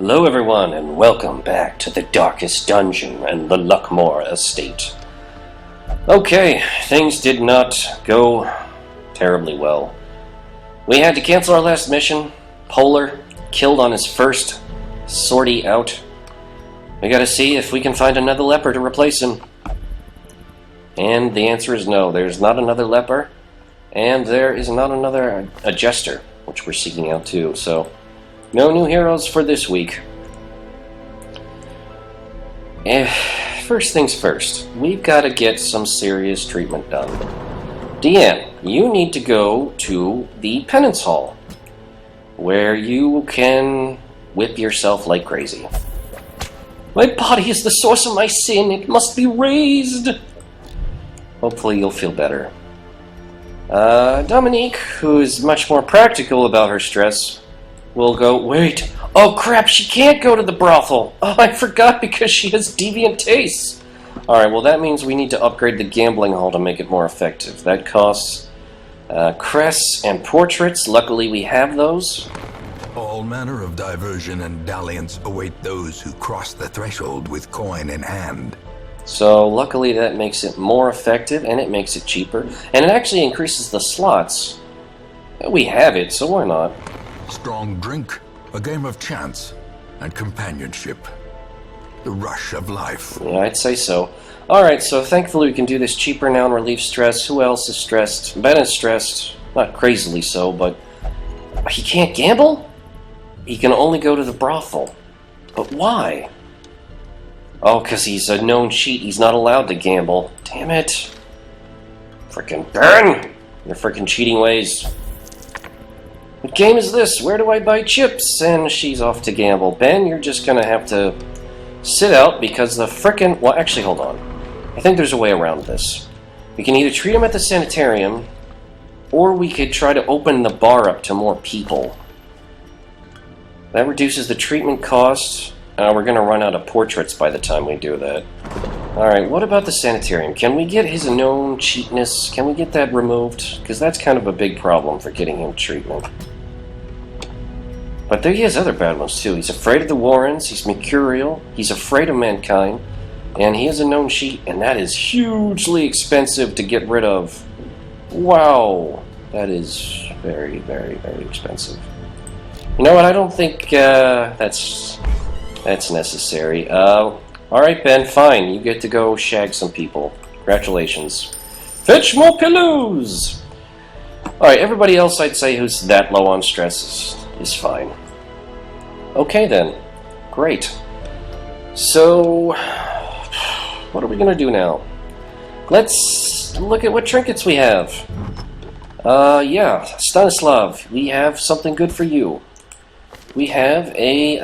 Hello everyone, and welcome back to the darkest dungeon and the Luckmore estate. Okay, things did not go terribly well. We had to cancel our last mission. Polar killed on his first sortie out. We gotta see if we can find another leper to replace him. And the answer is no, there's not another leper, and there is not another jester, which we're seeking out too, so no new heroes for this week. First things first, we've got to get some serious treatment done. DM, you need to go to the penance hall, where you can whip yourself like crazy. My body is the source of my sin, it must be raised! Hopefully you'll feel better. Dominique, who is much more practical about her stress, will go, wait, oh crap, she can't go to the brothel. Oh, I forgot because she has deviant tastes. Alright, well that means we need to upgrade the gambling hall to make it more effective. That costs crests and portraits. Luckily we have those. All manner of diversion and dalliance await those who cross the threshold with coin in hand. So luckily that makes it more effective and it makes it cheaper. And it actually increases the slots. We have it, so why not? Strong drink, a game of chance, and companionship. The rush of life. Yeah, I'd say so. Alright, so thankfully we can do this cheaper now and relieve stress. Who else is stressed? Ben is stressed. Not crazily so, but he can't gamble? He can only go to the brothel. But why? Oh, because he's a known cheat. He's not allowed to gamble. Damn it. Frickin' Ben! Your frickin' cheating ways. What game is this? Where do I buy chips? And she's off to gamble. Ben, you're just gonna have to sit out because the frickin'... Well, actually, hold on. I think there's a way around this. We can either treat him at the sanitarium, or we could try to open the bar up to more people. That reduces the treatment cost. We're gonna run out of portraits by the time we do that. Alright, what about the sanitarium? Can we get his known cheatness? Can we get that removed? Because that's kind of a big problem for getting him treatment. But there he has other bad ones too. He's afraid of the Warrens, he's mercurial, he's afraid of mankind, and he has a known cheat, and that is hugely expensive to get rid of. Wow, that is very, very, very expensive. You know what, I don't think that's necessary. Alright Ben, fine, you get to go shag some people. Congratulations. Fetch more pillows! Alright, everybody else I'd say who's that low on stress is fine. Okay then, great. So, what are we gonna do now? Let's look at what trinkets we have. Yeah, Stanislav, we have something good for you. We have a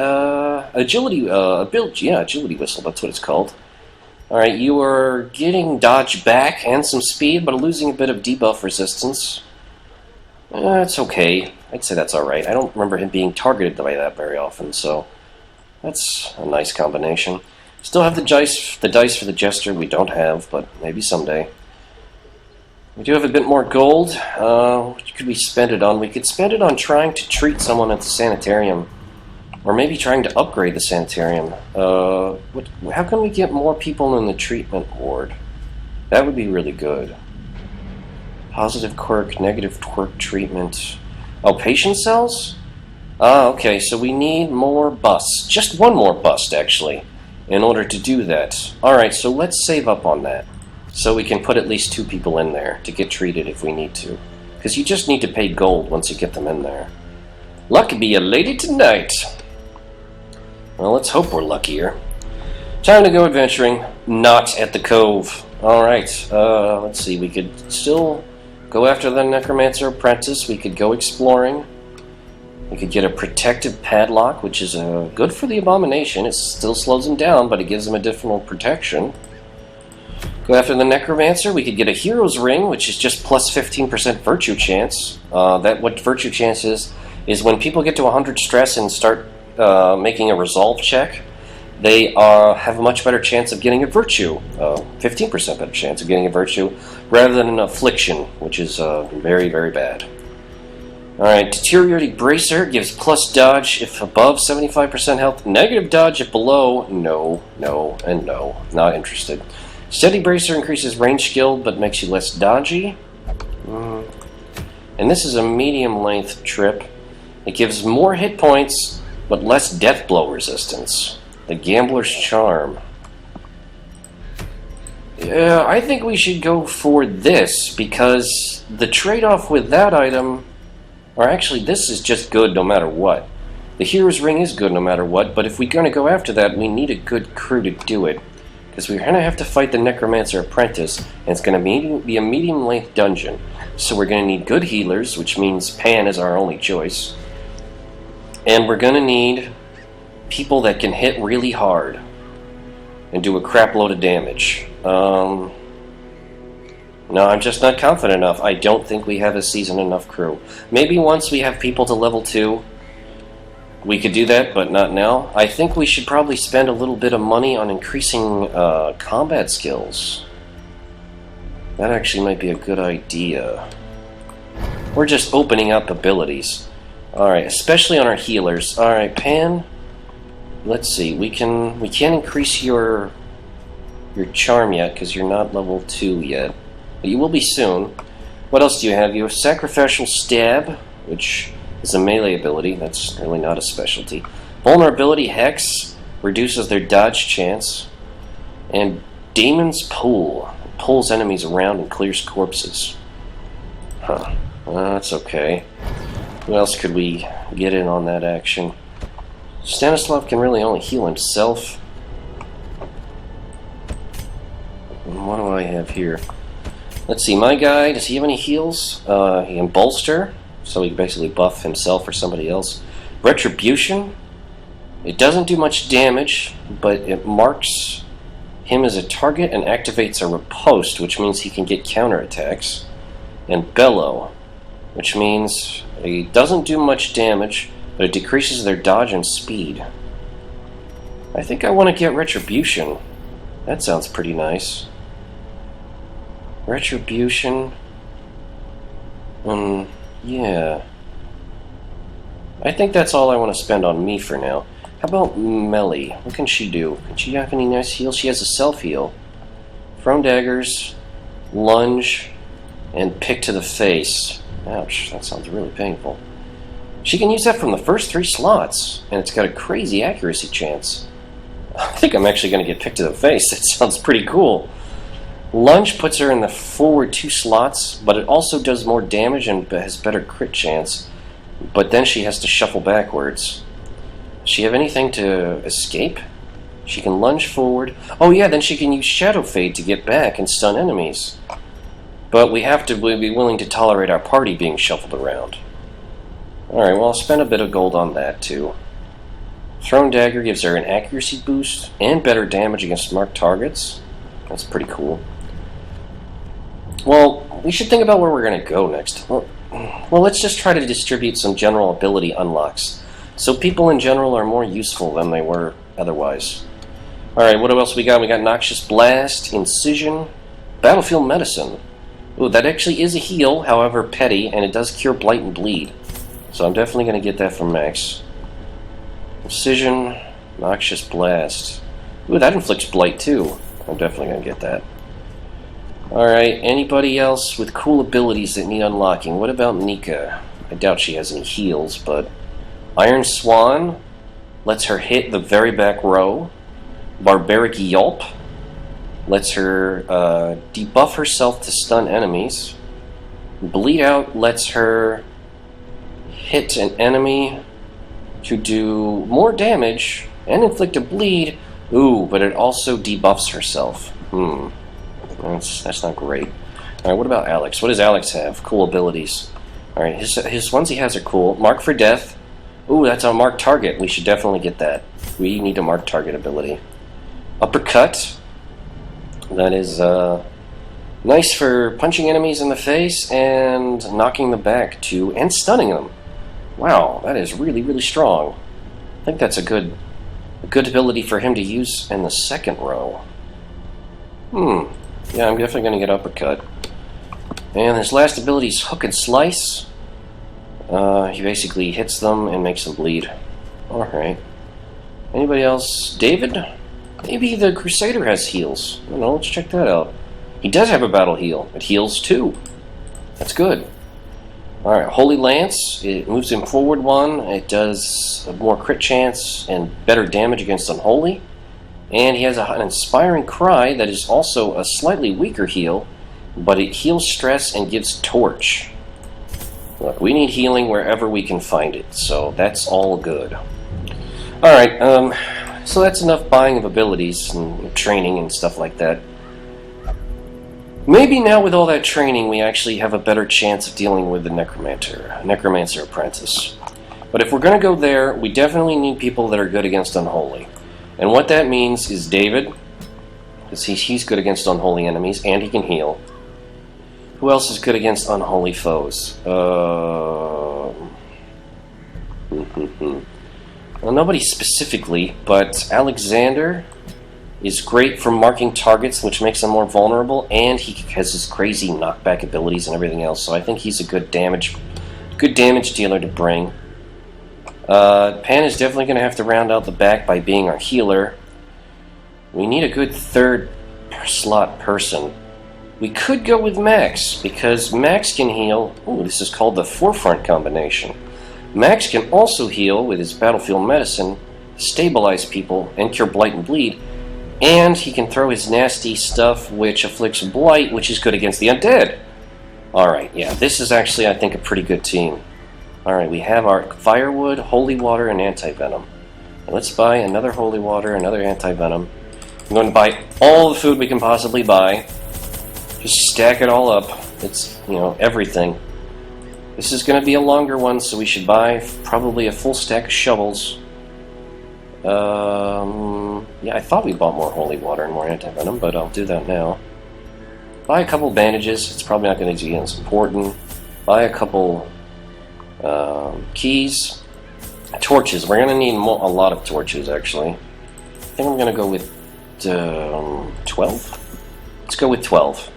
agility agility whistle. That's what it's called. All right, you are getting dodge back and some speed, but losing a bit of debuff resistance. It's okay. I'd say that's all right. I don't remember him being targeted by that very often, so that's a nice combination. Still have the dice for the jester. We don't have, but maybe someday. We do have a bit more gold. What could we spend it on? We could spend it on trying to treat someone at the sanitarium. Or maybe trying to upgrade the sanitarium. How can we get more people in the treatment ward? That would be really good. Positive quirk, negative quirk treatment. Oh, patient cells? Okay, so we need more busts. Just one more bust, actually, in order to do that. Alright, so let's save up on that. So we can put at least 2 people in there to get treated if we need to. Because you just need to pay gold once you get them in there. Luck be a lady tonight. Well, let's hope we're luckier. Time to go adventuring. Not at the cove. Alright, let's see. We could still go after the Necromancer Apprentice. We could go exploring. We could get a protective padlock, which is good for the abomination. It still slows him down, but it gives him additional protection. Go after the Necromancer. We could get a Hero's Ring, which is just plus 15% virtue chance. What virtue chance is when people get to 100 stress and start making a resolve check, they have a much better chance of getting a virtue. 15% better chance of getting a virtue, rather than an affliction, which is very, very bad. Alright, Deteriorating Bracer gives plus dodge if above 75% health, negative dodge if below. No, no, and no. Not interested. Steady Bracer increases range skill but makes you less dodgy. And this is a medium length trip. It gives more hit points but less death blow resistance. The Gambler's Charm. Yeah, I think we should go for this because the trade-off with that item, or actually this is just good no matter what. The Hero's Ring is good no matter what, but if we're going to go after that, we need a good crew to do it. Because we're going to have to fight the Necromancer Apprentice, and it's going to be a medium-length dungeon. So we're going to need good healers, which means Pan is our only choice. And we're going to need people that can hit really hard and do a crap load of damage. No, I'm just not confident enough. I don't think we have a seasoned enough crew. Maybe once we have people to level 2, we could do that, but not now. I think we should probably spend a little bit of money on increasing combat skills. That actually might be a good idea. We're just opening up abilities. Alright, especially on our healers. Alright, Pan, let's see. We can't increase your charm yet because you're not level 2 yet. But you will be soon. What else do you have? You have Sacrificial Stab, which is a melee ability. That's really not a specialty. Vulnerability Hex reduces their dodge chance. And Demon's Pool pulls enemies around and clears corpses. Huh. That's okay. Who else could we get in on that action? Stanislav can really only heal himself. And what do I have here? Let's see, my guy, does he have any heals? He can bolster, so he can basically buff himself or somebody else. Retribution. It doesn't do much damage, but it marks him as a target and activates a riposte, which means he can get counterattacks. And Bellow, which means it doesn't do much damage, but it decreases their dodge and speed. I think I want to get Retribution. That sounds pretty nice. Retribution. Yeah. I think that's all I want to spend on me for now. How about Melly? What can she do? Can she have any nice heals? She has a self-heal. Thrown daggers, lunge, and pick to the face. Ouch, that sounds really painful. She can use that from the first 3 slots, and it's got a crazy accuracy chance. I think I'm actually going to get picked to the face. That sounds pretty cool. Lunge puts her in the forward 2 slots, but it also does more damage and has better crit chance. But then she has to shuffle backwards. Does she have anything to escape? She can lunge forward. Oh yeah, then she can use Shadow Fade to get back and stun enemies. But we have to be willing to tolerate our party being shuffled around. Alright, well I'll spend a bit of gold on that too. Thrown Dagger gives her an accuracy boost and better damage against marked targets. That's pretty cool. Well, we should think about where we're going to go next. Well, let's just try to distribute some general ability unlocks, so people in general are more useful than they were otherwise. Alright, what else we got? We got Noxious Blast, Incision, Battlefield Medicine. Ooh, that actually is a heal, however petty, and it does cure Blight and Bleed. So I'm definitely going to get that from Max. Incision, Noxious Blast. Ooh, that inflicts Blight too. I'm definitely going to get that. Alright, anybody else with cool abilities that need unlocking? What about Nika? I doubt she has any heals, but Iron Swan lets her hit the very back row. Barbaric Yelp lets her debuff herself to stun enemies. Bleed Out lets her hit an enemy to do more damage and inflict a bleed. Ooh, but it also debuffs herself. That's not great. Alright, what about Alex? What does Alex have? Cool abilities. Alright, his ones he has are cool. Mark for Death. Ooh, that's a marked target. We should definitely get that. We need a marked target ability. Uppercut. That is nice for punching enemies in the face and knocking them back too, and stunning them. Wow, that is really, really strong. I think that's a good ability for him to use in the second row. Yeah, I'm definitely going to get Uppercut. And his last ability is Hook and Slice. He basically hits them and makes them bleed. Alright. Anybody else? David? Maybe the Crusader has heals. I don't know, let's check that out. He does have a battle heal. It heals 2. That's good. Alright, Holy Lance. It moves him forward 1. It does a more crit chance and better damage against Unholy. And he has an Inspiring Cry that is also a slightly weaker heal, but it heals stress and gives Torch. Look, we need healing wherever we can find it, so that's all good. Alright, so that's enough buying of abilities and training and stuff like that. Maybe now with all that training we actually have a better chance of dealing with the Necromancer Apprentice. But if we're going to go there, we definitely need people that are good against Unholy. And what that means is David, because he's good against unholy enemies, and he can heal. Who else is good against unholy foes? Well, nobody specifically, but Alexander is great for marking targets, which makes him more vulnerable, and he has his crazy knockback abilities and everything else, so I think he's a good damage dealer to bring. Pan is definitely going to have to round out the back by being our healer. We need a good third slot person. We could go with Max, because Max can heal. Ooh, this is called the Forefront combination. Max can also heal with his Battlefield Medicine, stabilize people, and cure Blight and Bleed. And he can throw his nasty stuff, which afflicts Blight, which is good against the undead. Alright, yeah, this is actually, I think, a pretty good team. Alright, we have our Firewood, Holy Water, and Anti-Venom. Let's buy another Holy Water, another Anti-Venom. I'm going to buy all the food we can possibly buy. Just stack it all up. It's, everything. This is going to be a longer one, so we should buy probably a full stack of shovels. Yeah, I thought we bought more Holy Water and more Anti-Venom, but I'll do that now. Buy a couple bandages. It's probably not going to be as important. Buy a couple keys. Torches. We're going to need a lot of torches, actually. I think I'm going to go with 12? Let's go with 12.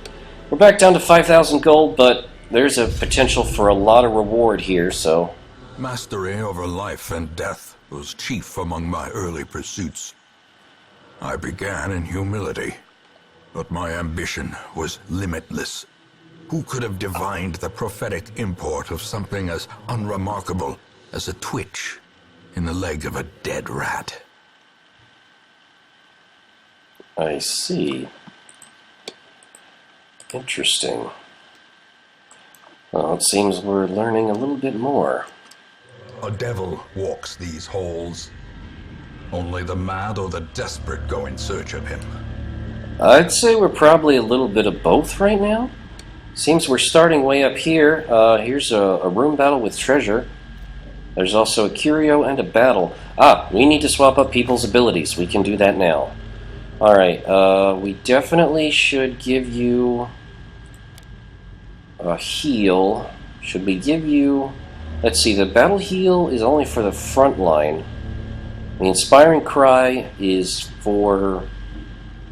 We're back down to 5,000 gold, but there's a potential for a lot of reward here, so... Mastery over life and death was chief among my early pursuits. I began in humility, but my ambition was limitless. Who could have divined the prophetic import of something as unremarkable as a twitch in the leg of a dead rat? I see. Interesting. Well, it seems we're learning a little bit more. A devil walks these halls. Only the mad or the desperate go in search of him. I'd say we're probably a little bit of both right now. Seems we're starting way up here. Here's a room battle with treasure. There's also a curio and a battle. We need to swap up people's abilities. We can do that now. Alright, we definitely should give you a heal. Should we give you... Let's see, the battle heal is only for the front line. The Inspiring Cry is for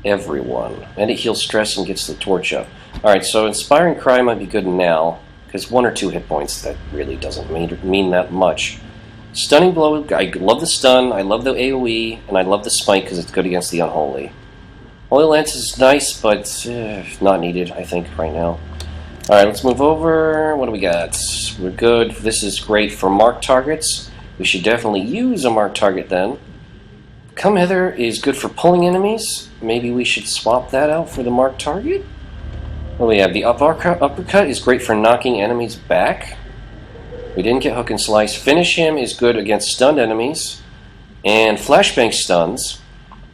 everyone. And it heals stress and gets the torch up. Alright, so Inspiring Cry might be good now, because 1 or 2 hit points, that really doesn't mean that much. Stunning Blow, I love the stun, I love the AoE, and I love the smite because it's good against the unholy. Holy Lance is nice, but not needed, I think, right now. Alright, let's move over. What do we got? We're good. This is great for marked targets. We should definitely use a marked target then. Come Hither is good for pulling enemies. Maybe we should swap that out for the marked target? What do we have? The uppercut is great for knocking enemies back. We didn't get Hook and Slice. Finish Him is good against stunned enemies. And Flashbang stuns.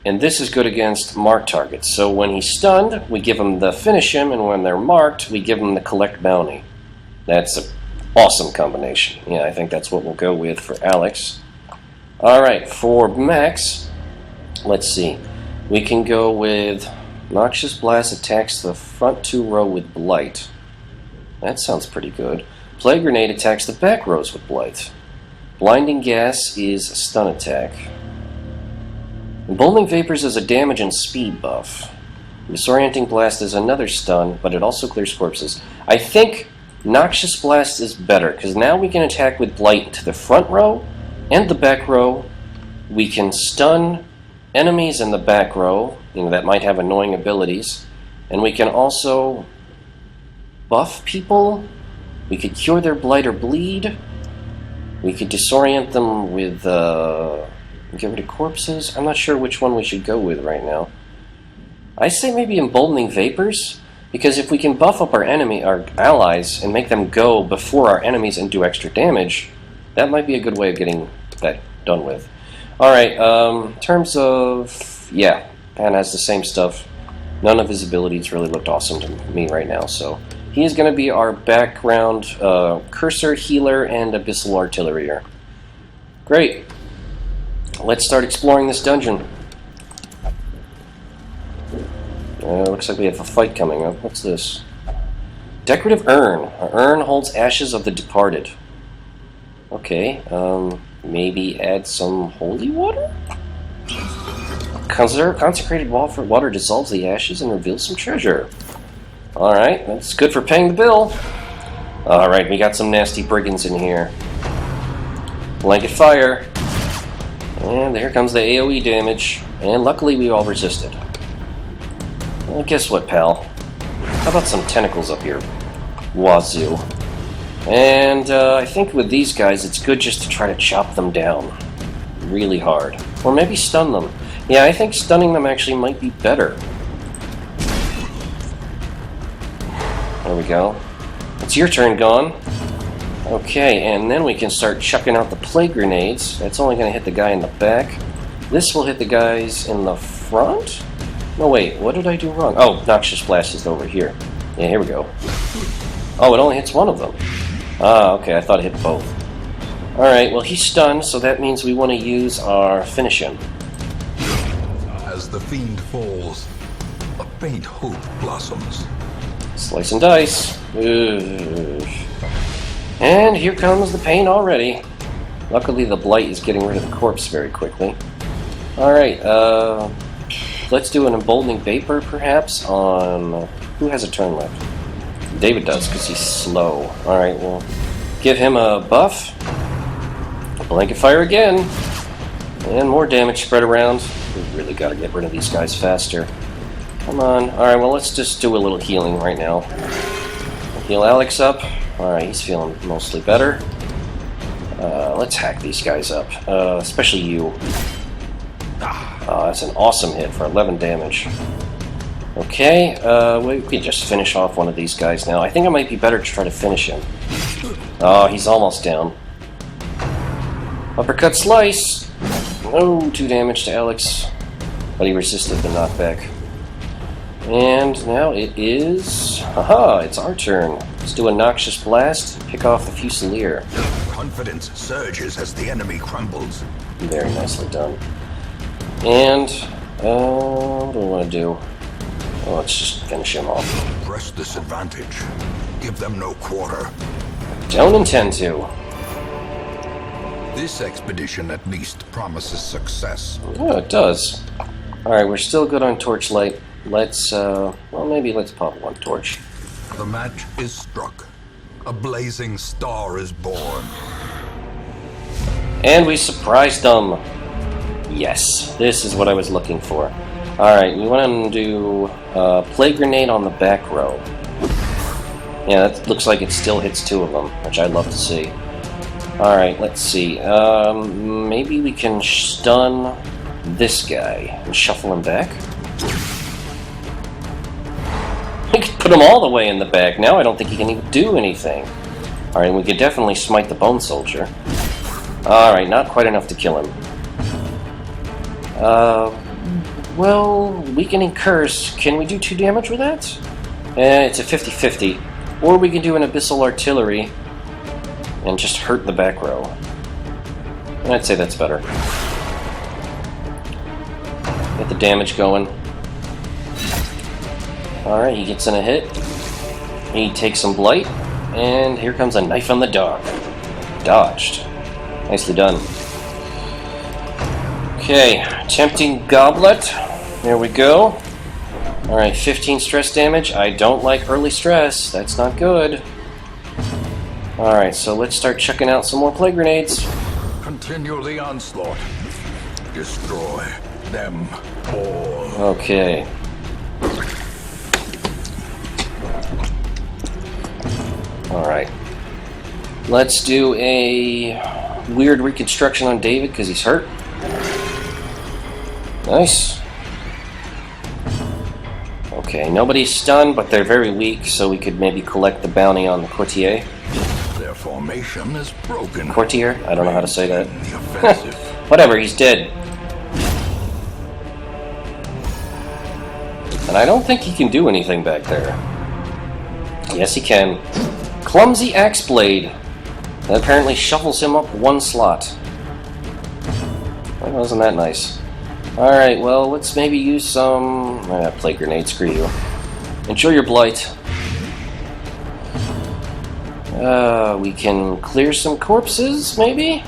And this is good against marked targets. So when he's stunned, we give him the Finish Him, and when they're marked, we give him the Collect Bounty. That's an awesome combination. Yeah, I think that's what we'll go with for Alex. Alright, for Max, let's see. We can go with Noxious Blast attacks the front 2 row with Blight. That sounds pretty good. Plague Grenade attacks the back rows with Blight. Blinding Gas is a stun attack. Emboldening Vapors is a damage and speed buff. Disorienting Blast is another stun, but it also clears corpses. I think Noxious Blast is better, because now we can attack with Blight to the front row and the back row. We can stun enemies in the back row, that might have annoying abilities. And we can also buff people. We could cure their Blight or Bleed. We could disorient them with get rid of corpses. I'm not sure which one we should go with right now. I say maybe Emboldening Vapors, because if we can buff up our allies, and make them go before our enemies and do extra damage, that might be a good way of getting that done with. Alright, in terms of... yeah, Pan has the same stuff. None of his abilities really looked awesome to me right now, so... he is going to be our background cursor, healer, and abyssal artillerier. Great. Let's start exploring this dungeon. Looks like we have a fight coming up. What's this? Decorative urn. An urn holds ashes of the departed. Okay, maybe add some holy water? Consecrated water dissolves the ashes and reveals some treasure. Alright, that's good for paying the bill. Alright, we got some nasty brigands in here. Blanket fire. And here comes the AoE damage. And luckily we all resisted. Well, guess what, pal? How about some tentacles up here? Wazoo. And I think with these guys it's good just to try to chop them down. Really hard. Or maybe stun them. Yeah, I think stunning them actually might be better. There we go. It's your turn, gone. Okay, and then we can start chucking out the plague grenades. That's only going to hit the guy in the back. This will hit the guys in the front? No, wait, what did I do wrong? Oh, Noxious Blast is over here. Yeah, here we go. Oh, it only hits one of them. Ah, okay, I thought it hit both. Alright, well, he's stunned, so that means we want to use our finish him. As the fiend falls, a faint hope blossoms. Slice and dice. Ugh. And here comes the pain already. Luckily, the Blight is getting rid of the corpse very quickly. Alright, let's do an Emboldening Vapor, perhaps, on... who has a turn left? David does, because he's slow. Alright, we'll give him a buff. Blanket fire again. And more damage spread around. We really got to get rid of these guys faster. Come on. Alright, well, let's just do a little healing right now. Heal Alex up. Alright, he's feeling mostly better. Let's hack these guys up. Especially you. That's an awesome hit for 11 damage. Okay, we can just finish off one of these guys now. I think it might be better to try to finish him. Oh, he's almost down. Uppercut slice! Oh, 2 damage to Alex. But he resisted the knockback. And now it is... haha, it's our turn. Let's do a Noxious Blast, pick off the Fusilier. Confidence surges as the enemy crumbles. Very nicely done. And, what do I want to do? Oh, let's just finish him off. Press this advantage. Give them no quarter. Don't intend to. This expedition at least promises success. Oh, it does. Alright, we're still good on Torchlight. Let's, well, maybe let's pop one torch. The match is struck. A blazing star is born. And we surprised them. Yes, this is what I was looking for. Alright, we want to do Plague Grenade on the back row. Yeah, that looks like it still hits 2 of them, which I'd love to see. Alright, let's see. Maybe we can stun this guy and shuffle him back. We could put him all the way in the back. Now I don't think he can even do anything. Alright, we could definitely smite the Bone Soldier. Alright, not quite enough to kill him. Well, Weakening Curse. Can we do 2 damage with that? It's a 50-50. Or we can do an Abyssal Artillery and just hurt the back row. And I'd say that's better. Get the damage going. Alright, he gets in a hit. He takes some Blight. And here comes a Knife on the Dark. Dodged. Nicely done. Okay, Tempting Goblet. There we go. Alright, 15 stress damage. I don't like early stress. That's not good. Alright, so let's start checking out some more plague grenades. Continue the onslaught. Destroy them all. Okay. Alright. Let's do a weird reconstruction on David because he's hurt. Nice. Okay, nobody's stunned, but they're very weak, so we could maybe collect the bounty on the courtier. Their formation is broken. Courtier? I don't know how to say that. The offensive. Whatever, he's dead. And I don't think he can do anything back there. Yes, he can. Clumsy axe blade. That apparently shuffles him up one slot. Well, wasn't that nice? Alright, well, let's maybe use some... plague grenade, screw you. Enjoy your blight. We can clear some corpses, maybe?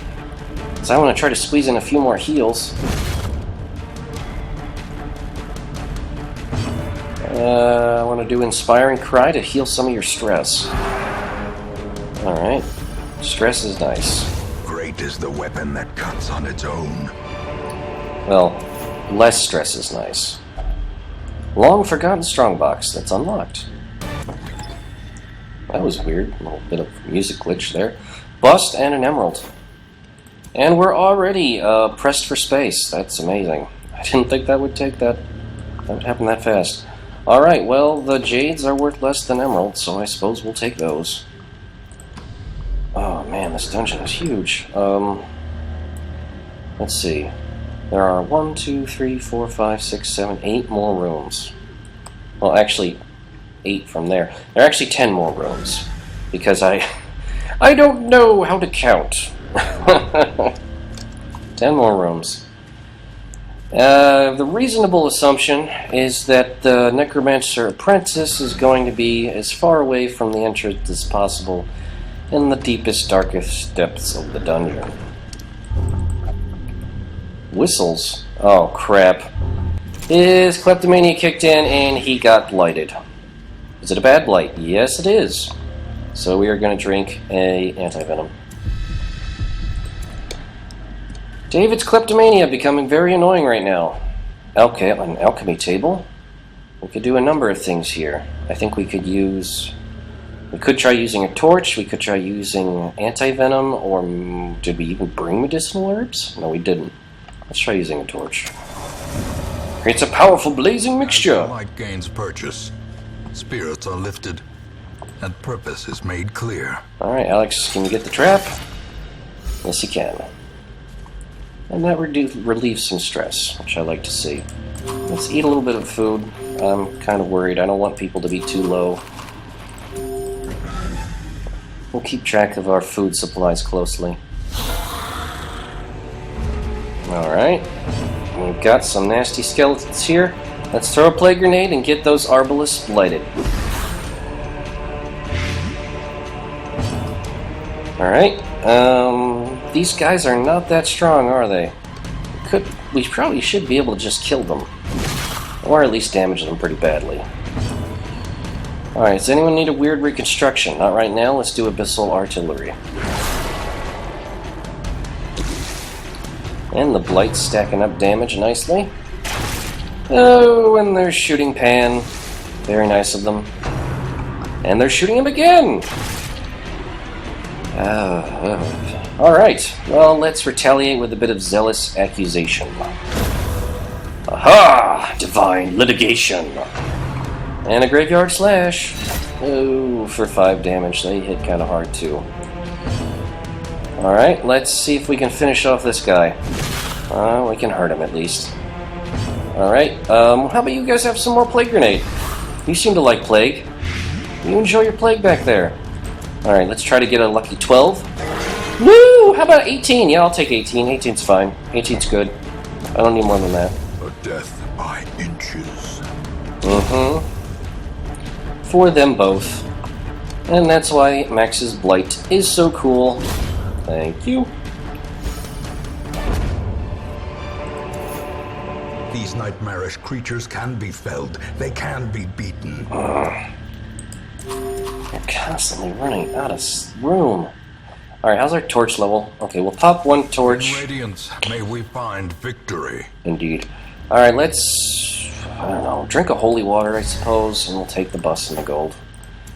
Because I want to try to squeeze in a few more heals. I want to do Inspiring Cry to heal some of your stress. Alright. Stress is nice. Great is the weapon that cuts on its own. Well, less stress is nice. Long Forgotten Strongbox. That's unlocked. That was weird. A little bit of music glitch there. Bust and an emerald. And we're already pressed for space. That's amazing. I didn't think that would take that would happen that fast. Alright, well, the jades are worth less than emeralds, so I suppose we'll take those. Oh man, this dungeon is huge. Let's see. There are 1, 2, 3, 4, 5, 6, 7, 8 more rooms. Well, actually, 8 from there. There are actually 10 more rooms. Because I don't know how to count. 10 more rooms. The reasonable assumption is that the Necromancer Apprentice is going to be as far away from the entrance as possible in the deepest, darkest depths of the dungeon. Whistles? Oh, crap. His kleptomania kicked in and he got blighted. Is it a bad blight? Yes, it is. So we are going to drink a anti-venom. David's kleptomania becoming very annoying right now. Okay, an alchemy table. We could do a number of things here. I think we could try using a torch, we could try using anti-venom, or did we even bring medicinal herbs? No, we didn't. Let's try using a torch. It's a powerful blazing mixture. As light gains purchase, spirits are lifted, and purpose is made clear. Alright, Alex, can you get the trap? Yes, you can. And that relieves some stress, which I like to see. Let's eat a little bit of food. I'm kind of worried. I don't want people to be too low. We'll keep track of our food supplies closely. Alright. We've got some nasty skeletons here. Let's throw a plague grenade and get those arbalists blighted. Alright. These guys are not that strong, are they? We probably should be able to just kill them. Or at least damage them pretty badly. Alright, does anyone need a weird reconstruction? Not right now, let's do Abyssal Artillery. And the Blight's stacking up damage nicely. Oh, and they're shooting Pan. Very nice of them. And they're shooting him again! Alright, well, let's retaliate with a bit of zealous accusation. Aha! Divine litigation! And a graveyard slash. Oh, for 5 damage. They hit kind of hard, too. Alright, let's see if we can finish off this guy. We can hurt him, at least. Alright, how about you guys have some more Plague Grenade? You seem to like Plague. You enjoy your Plague back there. Alright, let's try to get a lucky 12. Woo! How about 18? Yeah, I'll take 18. 18's fine. 18's good. I don't need more than that. A death by inches. For them both. And that's why Max's Blight is so cool. Thank you. These nightmarish creatures can be felled. They can be beaten. You're constantly running out of room. Alright, how's our torch level? Okay, we'll pop one torch. In Radiance, may we find victory. Indeed. Alright, let's, I don't know, drink a holy water, I suppose, and we'll take the bus and the gold.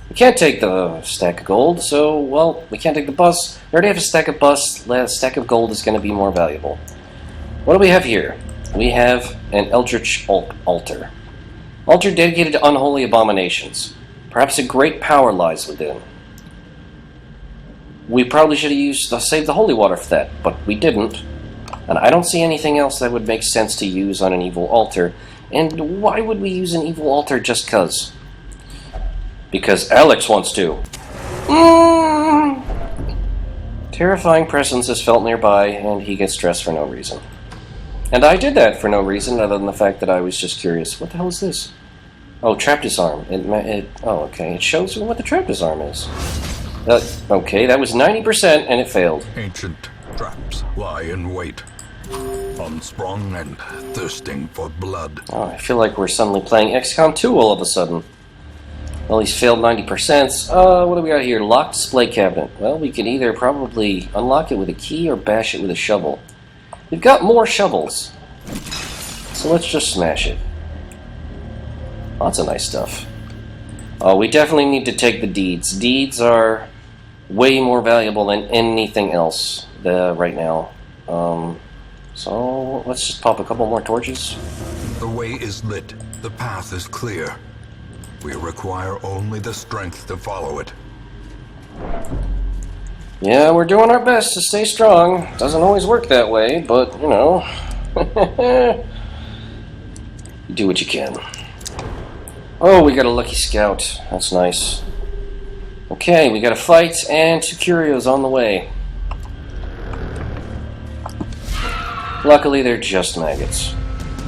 We can't take the stack of gold, so, well, we can't take the bus. We already have a stack of bus. The stack of gold is going to be more valuable. What do we have here? We have an Eldritch altar. Altar dedicated to unholy abominations. Perhaps a great power lies within. We probably should have saved the holy water for that, but we didn't. And I don't see anything else that would make sense to use on an evil altar. And why would we use an evil altar just 'cause? Because Alex wants to. Terrifying presence is felt nearby, and he gets stressed for no reason. And I did that for no reason, other than the fact that I was just curious. What the hell is this? Oh, trap disarm. Oh, okay. It shows what the trap disarm is. Okay, that was 90%, and it failed. Ancient traps lie in wait, unsprung and thirsting for blood. Oh, I feel like we're suddenly playing XCOM 2 all of a sudden. Well, he's failed 90%. What do we got here? Locked display cabinet. Well, we can either probably unlock it with a key or bash it with a shovel. We've got more shovels. So let's just smash it. Lots of nice stuff. Oh, we definitely need to take the deeds. Deeds are way more valuable than anything else right now. So let's just pop a couple more torches. The way is lit. The path is clear. We require only the strength to follow it. Yeah, we're doing our best to stay strong. Doesn't always work that way, but, you know. You do what you can. Oh, we got a lucky scout. That's nice. Okay, we got a fight, and 2 curios on the way. Luckily, they're just maggots.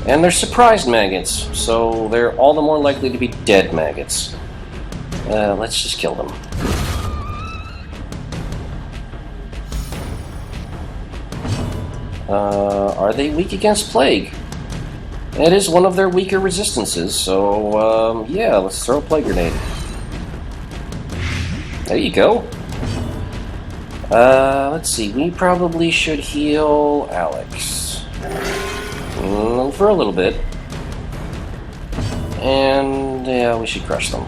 And they're surprised maggots, so they're all the more likely to be dead maggots. Let's just kill them. Are they weak against plague? It is one of their weaker resistances, so, yeah, let's throw a plague grenade. There you go. Let's see, we probably should heal Alex. For a little bit. And, yeah, we should crush them.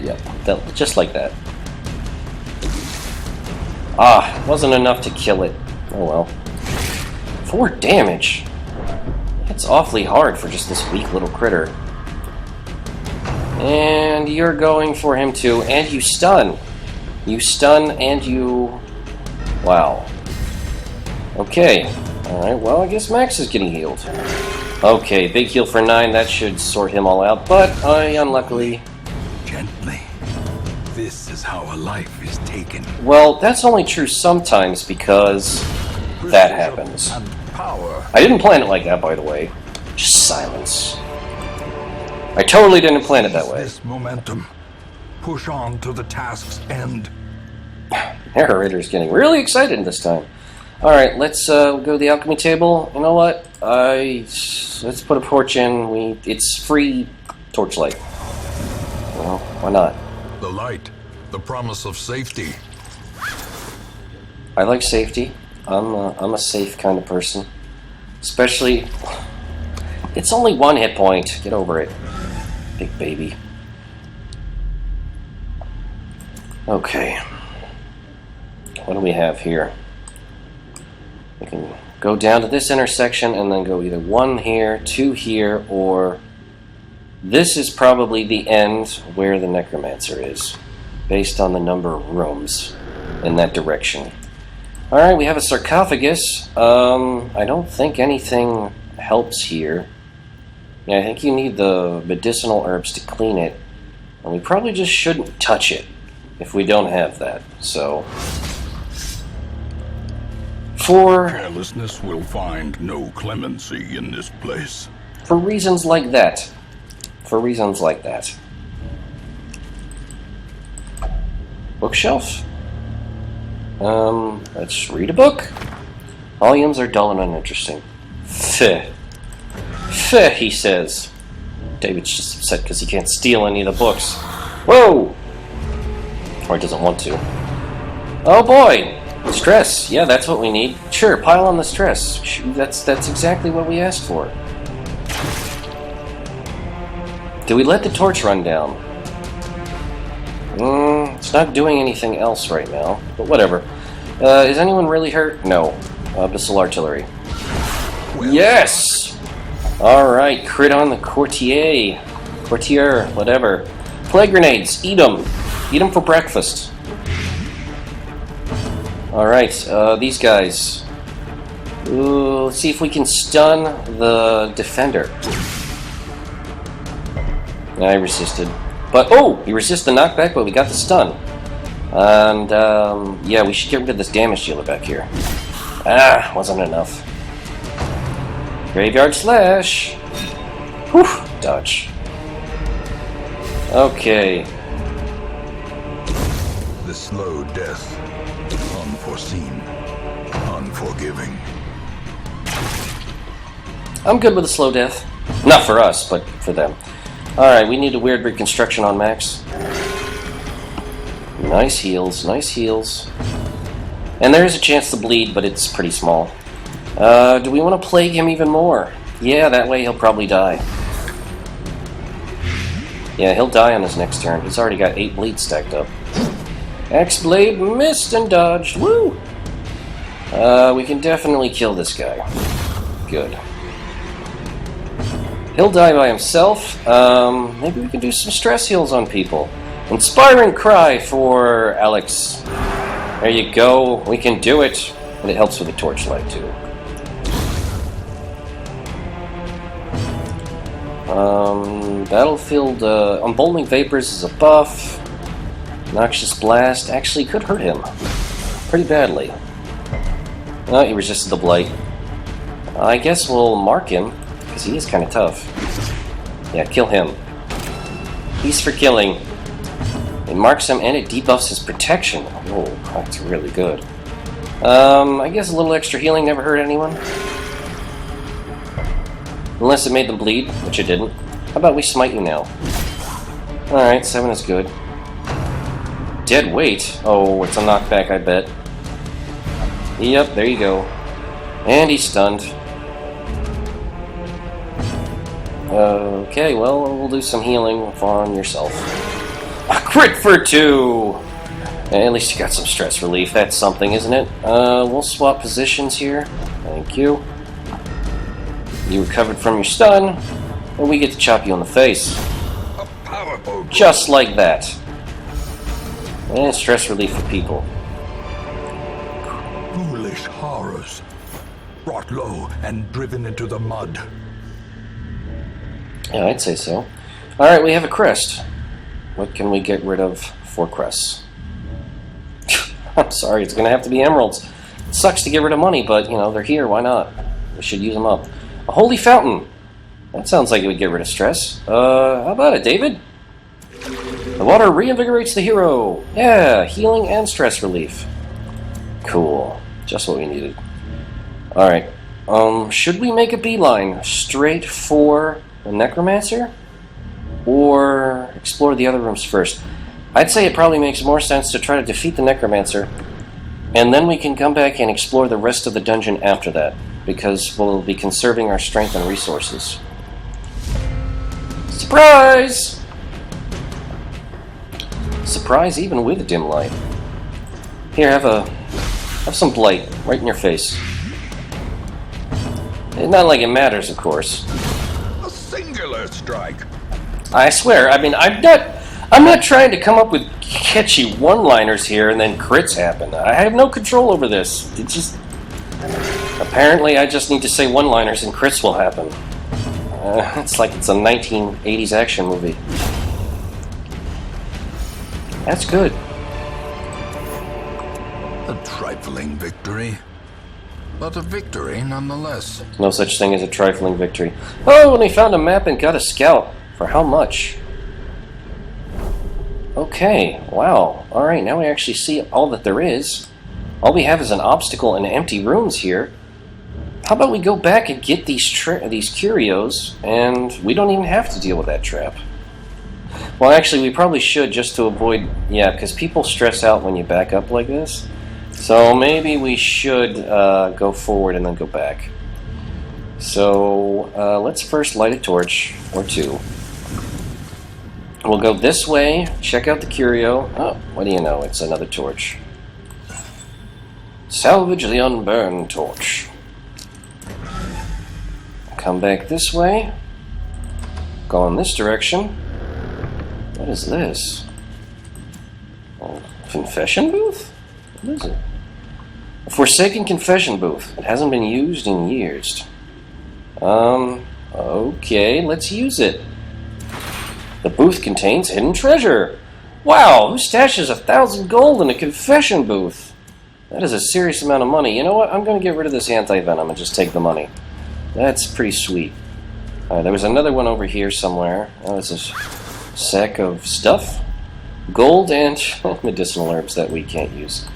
Yep, just like that. Ah, wasn't enough to kill it. Oh well. 4 damage. That's awfully hard for just this weak little critter. And you're going for him too, and you stun. You stun and you... Wow. Okay. Alright, well, I guess Max is getting healed. Okay, big heal for 9, that should sort him all out, but I unluckily... Gently. This is how a life is taken. Well, that's only true sometimes because that happens. And power. I didn't plan it like that, by the way. Just silence. I totally didn't plan it that way. This momentum. Push on to the task's end. Narrator's getting really excited this time. Alright, let's go to the alchemy table. You know what? Let's put a torch in. It's free torchlight. Well, why not? The light. The promise of safety. I like safety. I'm a safe kind of person. Especially... It's only 1 hit point. Get over it. Big baby. Okay. What do we have here? We can go down to this intersection and then go either 1 here, 2 here, or... This is probably the end where the Necromancer is, based on the number of rooms in that direction. Alright, we have a sarcophagus. I don't think anything helps here. Yeah, I think you need the medicinal herbs to clean it. And we probably just shouldn't touch it if we don't have that, so... Carelessness will find no clemency in this place. For reasons like that. For reasons like that. Bookshelf? Let's read a book. Volumes are dull and uninteresting. Pfeh. Pfeh, he says. David's just upset because he can't steal any of the books. Whoa! Or it doesn't want to. Oh boy! Stress. Yeah, that's what we need. Sure, pile on the stress. That's exactly what we asked for. Do we let the torch run down? It's not doing anything else right now, but whatever. Is anyone really hurt? No. Abyssal artillery. Yes! Alright, crit on the courtier. Courtier, whatever. Plague grenades, eat them. Eat them for breakfast. Alright, these guys. Ooh, let's see if we can stun the defender. I resisted. But, oh! We resist the knockback, but we got the stun. And, yeah, we should get rid of this damage dealer back here. Ah, wasn't enough. Graveyard Slash! Whew, dodge. Okay. The slow death. Unforeseen. Unforgiving. I'm good with a slow death. Not for us, but for them. Alright, we need a weird reconstruction on Max. Nice heals, nice heals. And there is a chance to bleed, but it's pretty small. Do we want to plague him even more? Yeah, that way he'll probably die. Yeah, he'll die on his next turn. He's already got 8 bleeds stacked up. X-Blade missed and dodged. Woo! We can definitely kill this guy. Good. He'll die by himself. Maybe we can do some stress heals on people. Inspiring cry for Alex. There you go. We can do it. And it helps with the torchlight, too. Battlefield, Emboldening Vapors is a buff. Noxious Blast actually could hurt him. Pretty badly. Oh, he resisted the blight. I guess we'll mark him, because he is kind of tough. Yeah, kill him. He's for killing. It marks him and it debuffs his protection. Oh, that's really good. I guess a little extra healing never hurt anyone. Unless it made them bleed, which it didn't. How about we smite you now? Alright, 7 is good. Dead weight? Oh, it's a knockback, I bet. Yep, there you go. And he's stunned. Okay, well, we'll do some healing on yourself. A crit for 2! At least you got some stress relief. That's something, isn't it? We'll swap positions here. Thank you. You recovered from your stun, and we get to chop you on the face. A powerful. Just like that. And stress relief for people. Foolish horrors. Brought low and driven into the mud. Yeah, I'd say so. Alright, we have a crest. What can we get rid of for crests? I'm sorry, it's going to have to be emeralds. It sucks to get rid of money, but, you know, they're here, why not? We should use them up. A holy fountain! That sounds like it would get rid of stress. How about it, David? The water reinvigorates the hero! Yeah, healing and stress relief. Cool. Just what we needed. Alright. Should we make a beeline straight for the Necromancer? Or explore the other rooms first? I'd say it probably makes more sense to try to defeat the Necromancer, and then we can come back and explore the rest of the dungeon after that, because we'll be conserving our strength and resources. Surprise! Surprise even with a dim light. Here, have some blight right in your face. It's not like it matters, of course. A singular strike. I swear, I mean, I'm not trying to come up with catchy one-liners here and then crits happen. I have no control over this. It just... Apparently, I just need to say one-liners and crits will happen. It's like it's a 1980s action movie. That's good. A trifling victory, but a victory nonetheless. No such thing as a trifling victory. Oh, and we found a map and got a scout. For how much? Okay, wow. Alright, now we actually see all that there is. All we have is an obstacle and empty rooms here. How about we go back and get these curios, and we don't even have to deal with that trap. Well, actually, we probably should just to avoid... Yeah, because people stress out when you back up like this. So maybe we should go forward and then go back. So let's first light a torch, or two. We'll go this way, check out the curio. Oh, what do you know? It's another torch. Salvage the unburned torch. Come back this way. Go in this direction. What is this? Oh, confession booth? What is it? A forsaken confession booth. It hasn't been used in years. Okay, let's use it. The booth contains hidden treasure. Wow, who stashes 1,000 gold in a confession booth? That is a serious amount of money. You know what? I'm going to get rid of this anti-venom and just take the money. That's pretty sweet. There was another one over here somewhere. Oh, this is a sack of stuff. Gold and medicinal herbs that we can't use.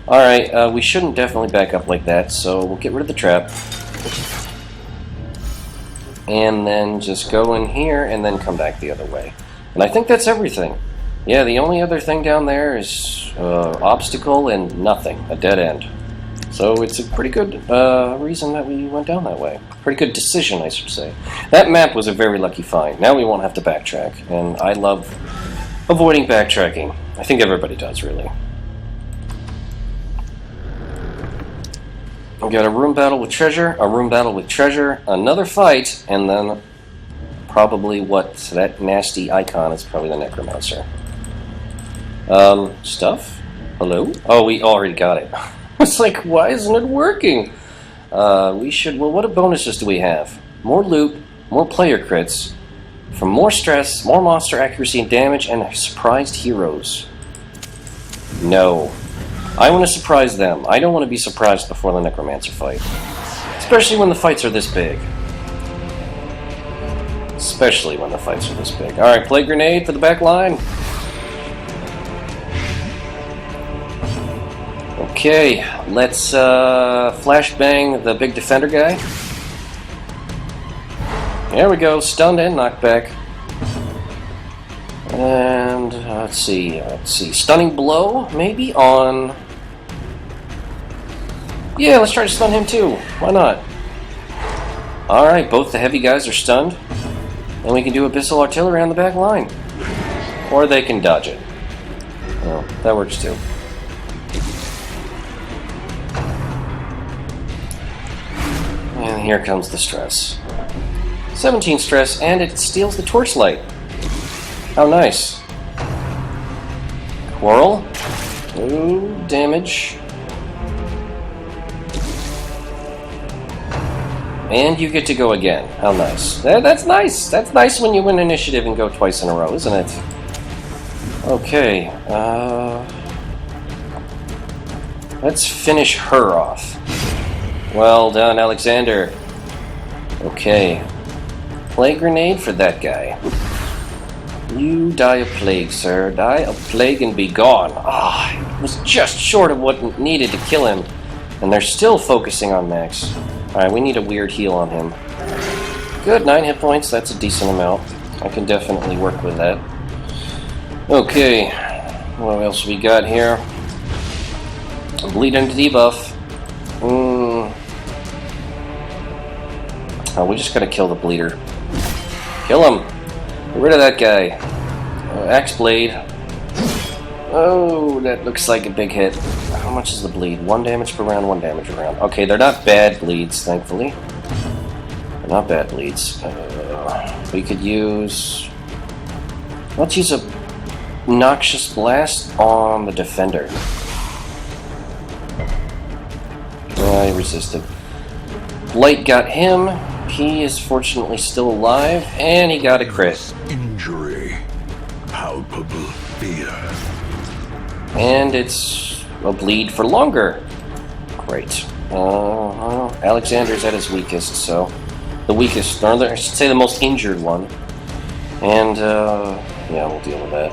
Alright, we shouldn't definitely back up like that, so we'll get rid of the trap. And then just go in here and then come back the other way. And I think that's everything. Yeah, the only other thing down there is obstacle and nothing, a dead end. So it's a pretty good reason that we went down that way. Pretty good decision, I should say. That map was a very lucky find. Now we won't have to backtrack, and I love avoiding backtracking. I think everybody does, really. We got a room battle with treasure, a room battle with treasure, another fight, and then probably what that nasty icon is probably the Necromancer. Stuff? Hello? Oh, we already got it. It's like, why isn't it working? We should, well, what bonuses do we have? More loot, more player crits, for more stress, more monster accuracy and damage, and surprised heroes. No. I want to surprise them. I don't want to be surprised before the Necromancer fight. Especially when the fights are this big. Especially when the fights are this big. Alright, play grenade for the back line. Okay, let's flashbang the big defender guy. There we go, stunned and knocked back. And let's see, stunning blow maybe on. Yeah, let's try to stun him too. Why not? All right, both the heavy guys are stunned, and we can do abyssal artillery on the back line, or they can dodge it. Well, that works too. And here comes the stress. 17 stress, and it steals the torchlight. How nice. Whirl. Ooh, damage. And you get to go again. How nice. That's nice. That's nice when you win initiative and go twice in a row, isn't it? Okay. Let's finish her off. Well done, Alexander. Okay. Plague grenade for that guy. You die of plague, sir. Die of plague and be gone. Ah, it was just short of what needed to kill him. And they're still focusing on Max. Alright, we need a weird heal on him. Good, 9 hit points. That's a decent amount. I can definitely work with that. Okay. What else we got here? A bleed and debuff. Oh, we just gotta kill the bleeder. Kill him! Get rid of that guy. Axe blade. Oh, that looks like a big hit. How much is the bleed? 1 damage per round, 1 damage per round. Okay, they're not bad bleeds, thankfully. They're not bad bleeds. We could use... Let's use a Noxious Blast on the defender. I resisted. Light got him. He is fortunately still alive, and he got a crit. Injury, palpable fear. And it's a bleed for longer. Great. Alexander's at his weakest, so the weakest, or I should say the most injured one. And yeah, we'll deal with that.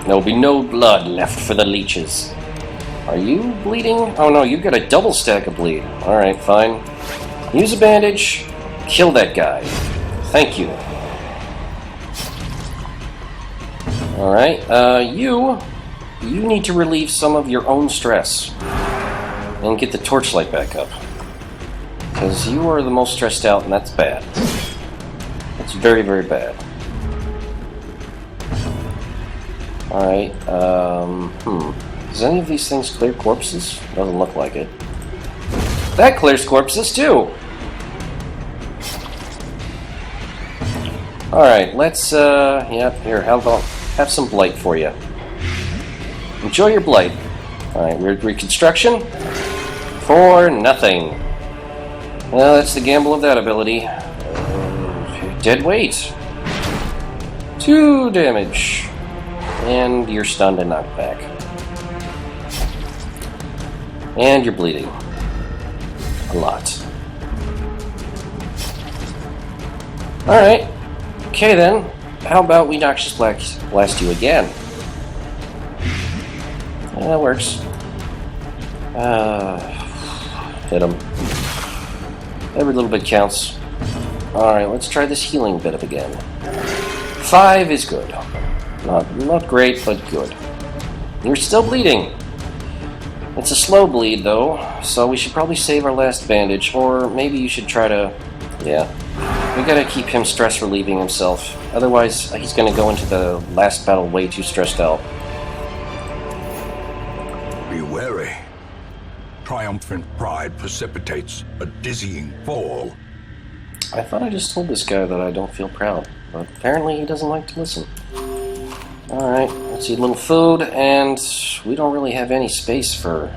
There will be no blood left for the leeches. Are you bleeding? Oh no, you've got a double stack of bleed. Alright, fine. Use a bandage. Kill that guy. Thank you. Alright, you need to relieve some of your own stress. And get the torchlight back up. Because you are the most stressed out, and that's bad. That's very, very bad. Alright, Does any of these things clear corpses? Doesn't look like it. That clears corpses, too! Alright, let's, here, have some blight for you. Enjoy your blight. Alright, weird reconstruction. For nothing. Well, that's the gamble of that ability. Dead weight. 2 damage. And you're stunned and knocked back. And you're bleeding. A lot. Alright. Okay then. How about we Noxious Blast you again? Yeah, that works. Hit him. Every little bit counts. Alright, let's try this healing bit up again. 5 is good. Not great, but good. You're still bleeding. It's a slow bleed, though, so we should probably save our last bandage, or maybe you should try to... Yeah. We gotta keep him stress relieving himself. Otherwise, he's gonna go into the last battle way too stressed out. Be wary. Triumphant pride precipitates a dizzying fall. I thought I just told this guy that I don't feel proud, but apparently he doesn't like to listen. Alright, let's eat a little food, and we don't really have any space for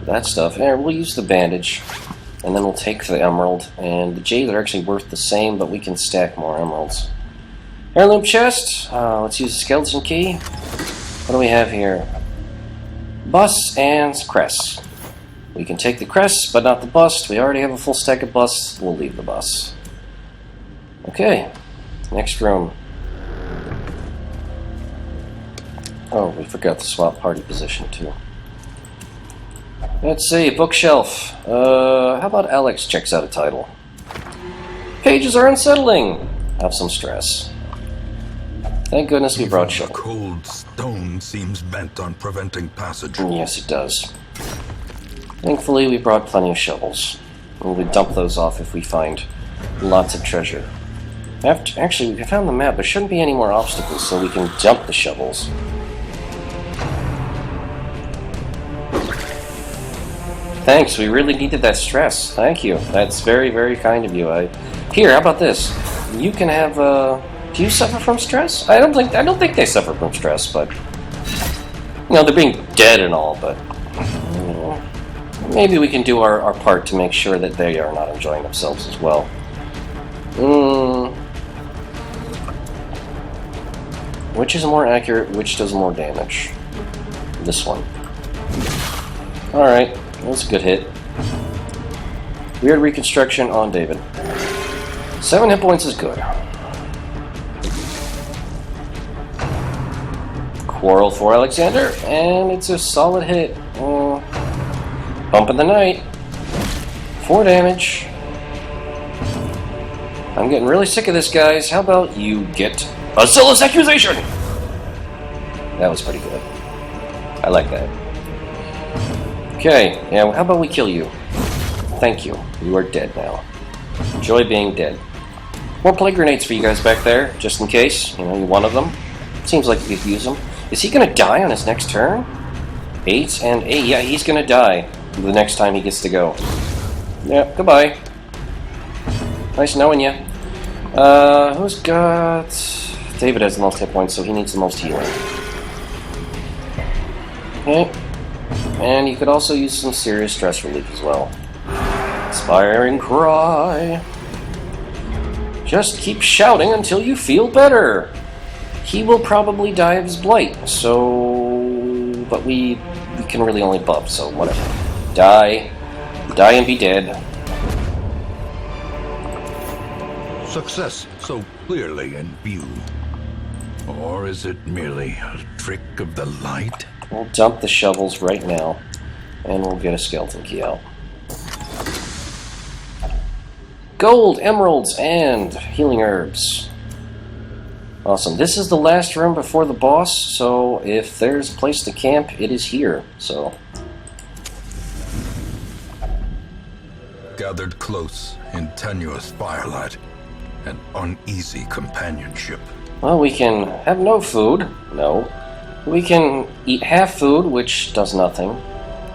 that stuff. Here, we'll use the bandage, and then we'll take the emerald, and the jade are actually worth the same, but we can stack more emeralds. Heirloom chest, let's use the skeleton key. What do we have here? Bus and crest. We can take the crest, but not the bust. We already have a full stack of busts. We'll leave the bus. Okay, next room. Oh, we forgot to swap party position, too. Let's see, bookshelf. How about Alex checks out a title? Pages are unsettling. Have some stress. Thank goodness we brought shovel. Cold stone seems bent on preventing passage. Yes, it does. Thankfully, we brought plenty of shovels. And we dump those off if we find lots of treasure. Actually, we found the map. There shouldn't be any more obstacles, so we can dump the shovels. Thanks, we really needed that stress. Thank you. That's very, very kind of you. Here, how about this? You can have, do you suffer from stress? I don't think they suffer from stress, but... You know, they're being dead and all, but... maybe we can do our part to make sure that they are not enjoying themselves as well. Which is more accurate, which does more damage? This one. Alright, that's a good hit. Weird reconstruction on David. 7 hit points is good. Quarrel for Alexander, and it's a solid hit. Bump in the night. 4 damage. I'm getting really sick of this, guys. How about you get a zealous accusation? That was pretty good. I like that. Okay, yeah, how about we kill you? Thank you. You are dead now. Enjoy being dead. More plague grenades for you guys back there, just in case. You know, you wanted them. Seems like you could use them. Is he gonna die on his next turn? 8 and 8. Yeah, he's gonna die the next time he gets to go. Yeah, goodbye. Nice knowing you. Who's got... David has the most hit points, so he needs the most healing. Okay. And you could also use some serious stress relief as well. Inspiring cry. Just keep shouting until you feel better. He will probably die of his blight, so... But we can really only buff, so whatever. Die. Die and be dead. Success so clearly in view. Or is it merely a trick of the light? We'll dump the shovels right now, and we'll get a skeleton key out. Gold, emeralds, and healing herbs. Awesome. This is the last room before the boss, so if there's a place to camp, it is here. So, Gathered close in tenuous firelight and uneasy companionship. well, we can have no food. No. We can eat half food, which does nothing.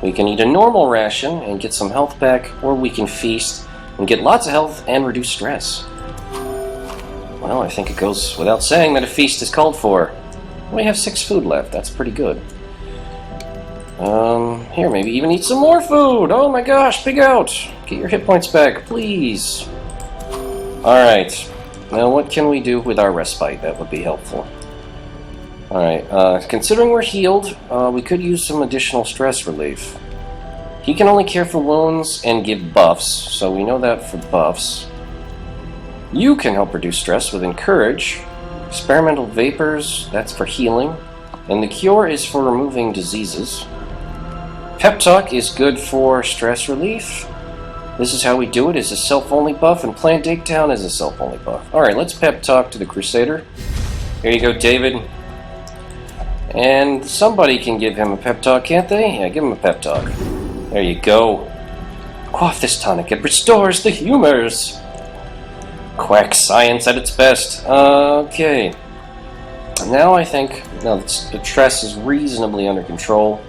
We can eat a normal ration and get some health back, or we can feast and get lots of health and reduce stress. Well, I think it goes without saying that a feast is called for. We have 6 food left. That's pretty good. Here, maybe even eat some more food. Oh my gosh, pig out. Get your hit points back, please. Alright. Now, what can we do with our respite? That would be helpful. Alright, considering we're healed, we could use some additional stress relief. He can only care for wounds and give buffs, so we know that for buffs. You can help reduce stress with Encourage. Experimental Vapors, that's for healing. And the Cure is for removing diseases. Pep Talk is good for stress relief. This is how we do it, is a self-only buff, and Plant Takedown is a self-only buff. Alright, let's Pep Talk to the Crusader. Here you go, David. And somebody can give him a pep talk, can't they? Yeah, give him a pep talk. There you go. Quaff this tonic, it restores the humors. Quack science at its best. Okay. Now I think, now the stress is reasonably under control.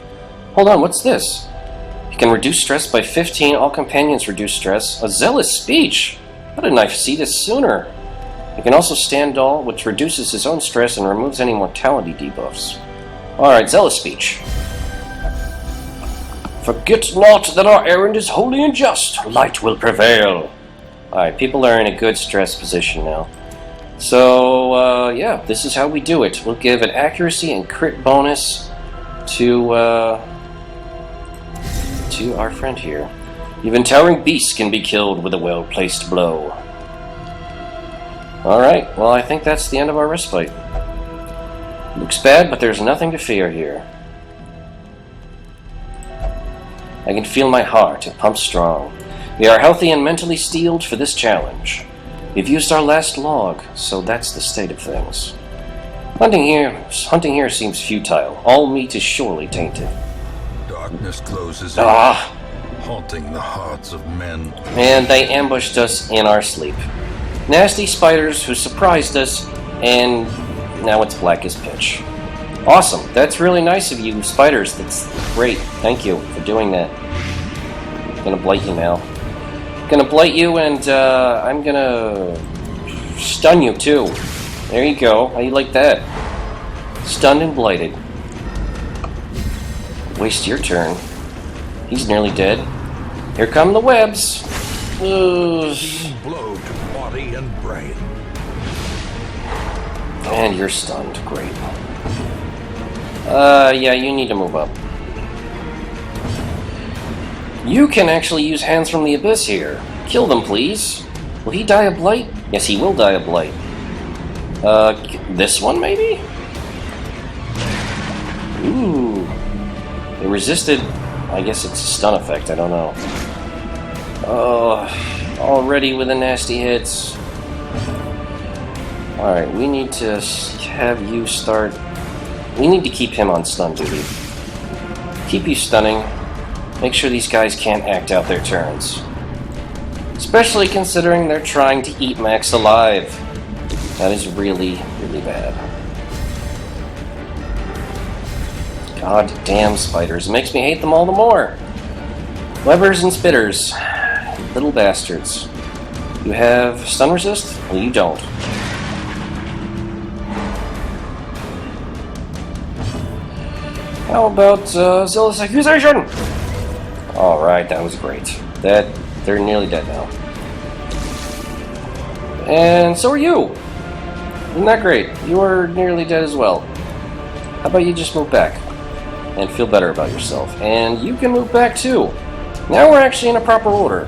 Hold on, what's this? You can reduce stress by 15, all companions reduce stress. A zealous speech! How didn't I see this sooner? You can also stand tall, which reduces his own stress and removes any mortality debuffs. Alright, zealous speech. Forget not that our errand is holy and just. Light will prevail. Alright, people are in a good stress position now. So, yeah, this is how we do it. We'll give an accuracy and crit bonus to our friend here. Even towering beasts can be killed with a well-placed blow. Alright, well, I think that's the end of our respite. Looks bad, but there's nothing to fear here. I can feel my heart, it pumps strong. We are healthy and mentally steeled for this challenge. We've used our last log, so that's the state of things. Hunting here seems futile. All meat is surely tainted. Darkness closes in, Ah! haunting the hearts of men. And they ambushed us in our sleep. Nasty spiders who surprised us, and now it's black as pitch. Awesome. That's really nice of you, spiders. That's great. Thank you for doing that. I'm gonna blight you now. I'm gonna blight you, and I'm gonna stun you too. There you go. How you like that? Stunned and blighted. Waste your turn. He's nearly dead. Here come the webs. Blow to body and brain. And you're stunned. Great. Yeah, you need to move up. You can actually use Hands from the Abyss here. Kill them, please. Will he die of blight? Yes, he will die of blight. This one, maybe? Ooh. It resisted... I guess it's a stun effect, I don't know. Already with the nasty hits. Alright, we need to have you start... We need to keep him on stun duty. Keep you stunning. Make sure these guys can't act out their turns. Especially considering they're trying to eat Max alive. That is really, really bad. God damn spiders. It makes me hate them all the more. Webbers and spitters. Little bastards. You have stun resist? Well, you don't. How about Zealous Accusation? Alright, that was great. They're nearly dead now. And so are you! Isn't that great? You are nearly dead as well. How about you just move back? And feel better about yourself. And you can move back too. Now we're actually in a proper order.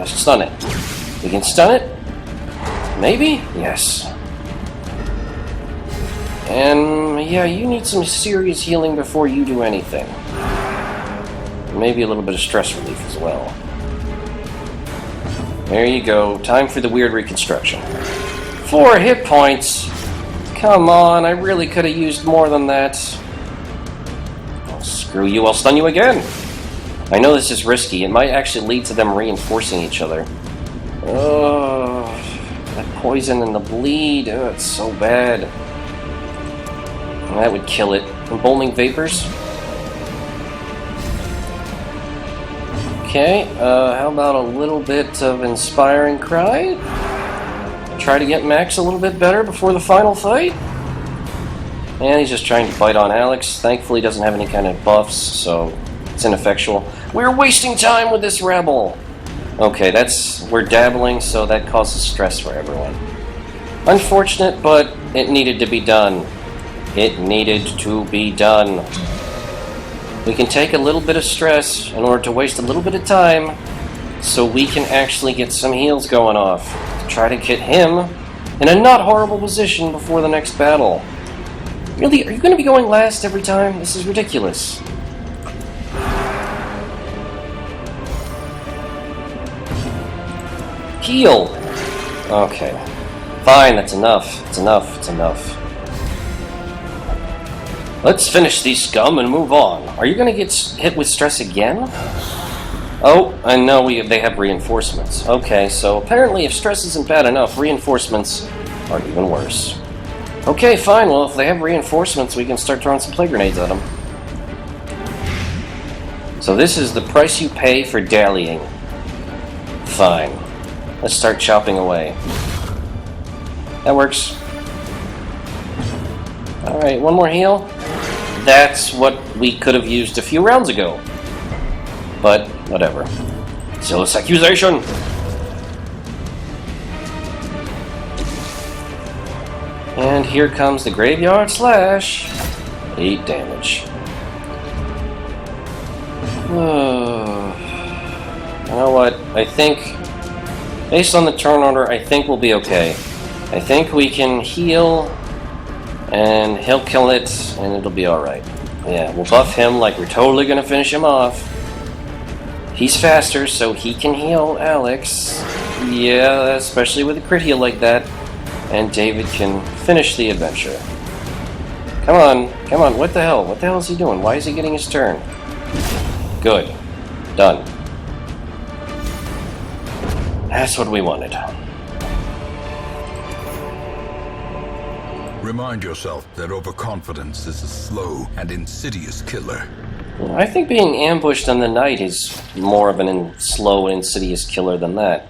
Stun it. We can stun it? Maybe? Yes. And yeah, you need some serious healing before you do anything. Maybe a little bit of stress relief as well. There you go. Time for the weird reconstruction. 4 hit points? Come on, I really could have used more than that. Oh, screw you, I'll stun you again. I know this is risky. It might actually lead to them reinforcing each other. Oh, that poison and the bleed. Oh, it's so bad. That would kill it. Emboldening vapors. Okay, how about a little bit of inspiring cry? Try to get Max a little bit better before the final fight. And he's just trying to fight on Alex. Thankfully, he doesn't have any kind of buffs, so it's ineffectual. We're wasting time with this rebel! Okay, we're dabbling, so that causes stress for everyone. Unfortunate, but it needed to be done. It needed to be done. We can take a little bit of stress in order to waste a little bit of time so we can actually get some heals going off. Try to get him in a not horrible position before the next battle. Really, are you going to be going last every time? This is ridiculous. Heal! Okay. Fine, that's enough. It's enough. It's enough. Let's finish these scum and move on. Are you going to get hit with stress again? Oh, I know they have reinforcements. Okay, so apparently if stress isn't bad enough, reinforcements are even worse. Okay, fine. Well, if they have reinforcements, we can start throwing some plague grenades at them. So this is the price you pay for dallying. Fine. Let's start chopping away. That works. Alright, one more heal. That's what we could have used a few rounds ago. But, whatever. Zealous accusation! And here comes the Graveyard Slash. 8 damage. You know what? I think, based on the turn order, I think we'll be okay. I think we can heal, and he'll kill it, and it'll be alright. Yeah, we'll buff him like we're totally gonna finish him off. He's faster, so he can heal Alex. Yeah, especially with a crit heal like that. And David can finish the adventure. Come on, come on, what the hell? What the hell is he doing? Why is he getting his turn? Good. Done. That's what we wanted. Remind yourself that overconfidence is a slow and insidious killer. I think being ambushed in the night is more of an slow and insidious killer than that.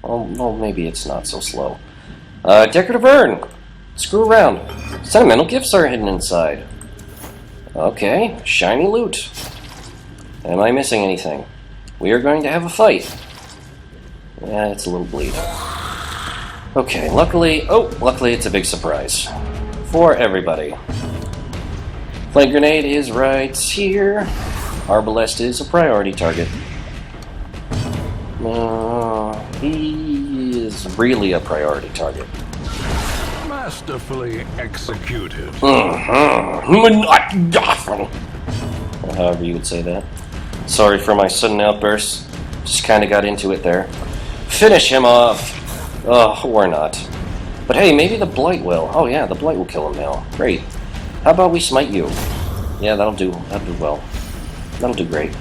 Well, maybe it's not so slow. Decorative urn! Screw around. Sentimental gifts are hidden inside. Okay, shiny loot. Am I missing anything? We are going to have a fight. Yeah, it's a little bleed. Okay, luckily it's a big surprise. For everybody. Flame grenade is right here. Arbalest is a priority target. He is really a priority target. Masterfully executed. However you would say that. Sorry for my sudden outburst. Just kind of got into it there. Finish him off! Oh, or not. But hey, maybe the Blight will. Oh yeah, the Blight will kill him now. Great. How about we smite you? Yeah, that'll do. That'll do well. That'll do great.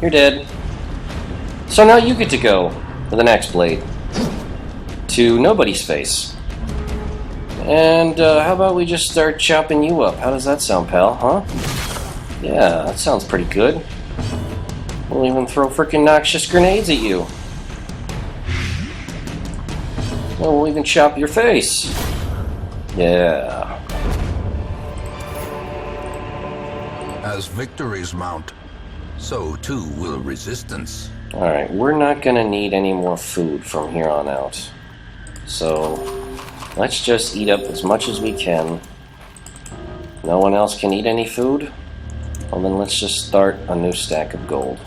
You're dead. So now you get to go with an axe blade to nobody's face. And how about we just start chopping you up? How does that sound, pal? Huh? Yeah, that sounds pretty good. We'll even throw frickin' noxious grenades at you. Well, we'll even chop your face. Yeah. As victories mount, so too will resistance. Alright, we're not gonna need any more food from here on out. So, let's just eat up as much as we can. No one else can eat any food? Well then let's just start a new stack of gold.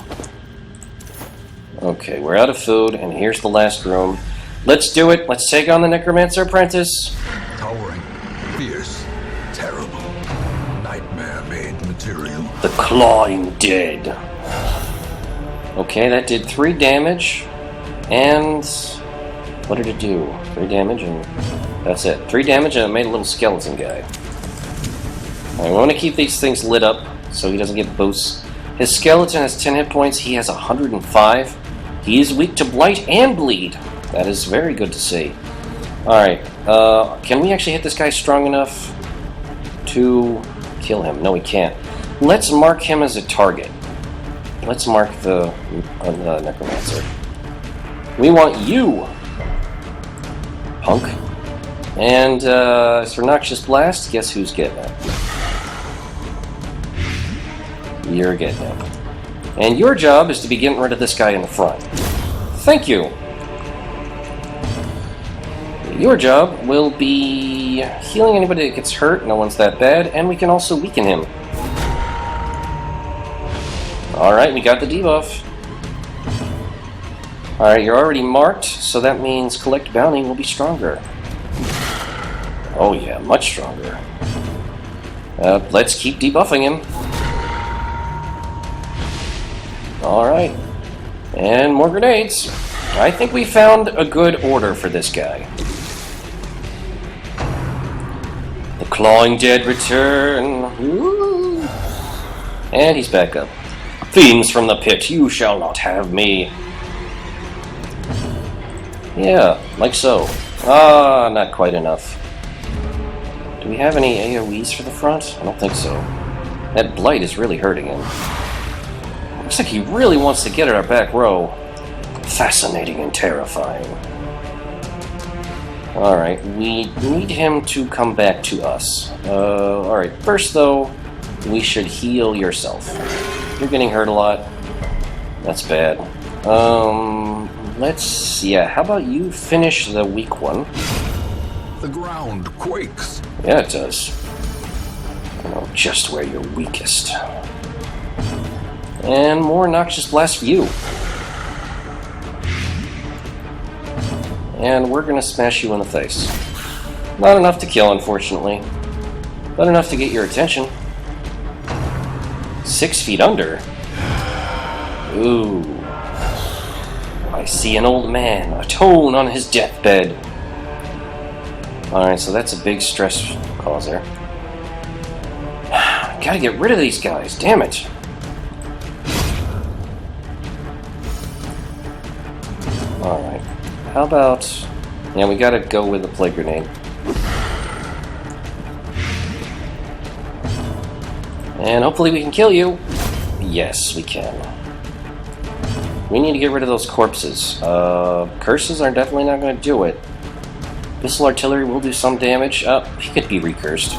Okay, we're out of food, and here's the last room. Let's do it! Let's take on the Necromancer Apprentice! Towering, fierce, terrible, nightmare-made material. The Clawing Dead. Okay, that did 3 damage. And what did it do? 3 damage, and that's it. 3 damage, and it made a little skeleton guy. Alright, we want to keep these things lit up so he doesn't get boosts. His skeleton has 10 hit points, he has 105. He is weak to blight and bleed. That is very good to see. Alright, can we actually hit this guy strong enough to kill him? No, we can't. Let's mark him as a target. Let's mark the Necromancer. We want you, punk. And as for Noxious Blast, guess who's getting it? You're getting it. And your job is to be getting rid of this guy in the front. Thank you. Your job will be healing anybody that gets hurt. No one's that bad. And we can also weaken him. Alright, we got the debuff. Alright, you're already marked, so that means collect bounty will be stronger. Oh yeah, much stronger. Let's keep debuffing him. Alright. And more grenades. I think we found a good order for this guy. The Clawing Dead return. Woo. And he's back up. Fiends from the pit, you shall not have me. Yeah, like so. Ah, not quite enough. Do we have any AoEs for the front? I don't think so. That blight is really hurting him. Looks like he really wants to get at our back row. Fascinating and terrifying. Alright, we need him to come back to us. Alright, first though, we should heal yourself. You're getting hurt a lot. That's bad. How about you finish the weak one? The ground quakes. Yeah, it does. I know just where you're weakest. And more Noxious Blast for you. And we're gonna smash you in the face. Not enough to kill, unfortunately. But enough to get your attention. 6 feet under. Ooh. I see an old man, atone on his deathbed. Alright, so that's a big stress causer. Gotta get rid of these guys, damn it. Alright. How about... Yeah, we gotta go with the Plague Grenade. And hopefully we can kill you. Yes, we can. We need to get rid of those corpses. Curses are definitely not going to do it. Missile Artillery will do some damage. He could be recursed.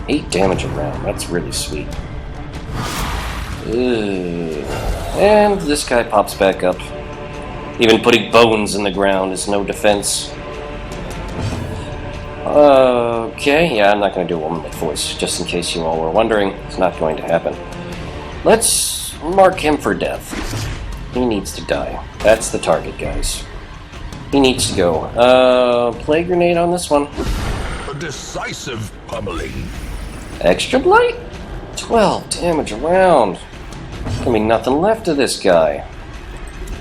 Eight damage around. That's really sweet. Ugh. And this guy pops back up. Even putting bones in the ground is no defense. Okay, yeah, I'm not going to do a womanly voice, just in case you all were wondering. It's not going to happen. Let's mark him for death. He needs to die. That's the target, guys. He needs to go. Plague Grenade on this one. A decisive pummeling. Extra blight? 12 damage around. Gonna be nothing left of this guy.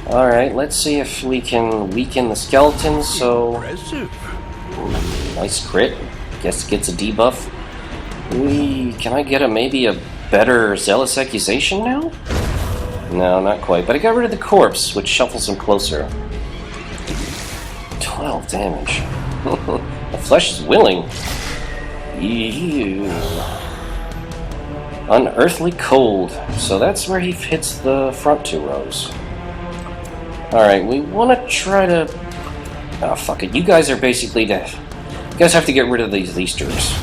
Alright, let's see if we can weaken the skeletons, so... Impressive. Nice crit. Guess gets a debuff. Can I get maybe a better Zealous Accusation now? No, not quite. But I got rid of the corpse, which shuffles him closer. 12 damage. The flesh is willing. Ew. Unearthly cold. So that's where he hits the front 2 rows. Alright, we want to try to... Oh, fuck it. You guys are basically dead. You guys have to get rid of these Easters.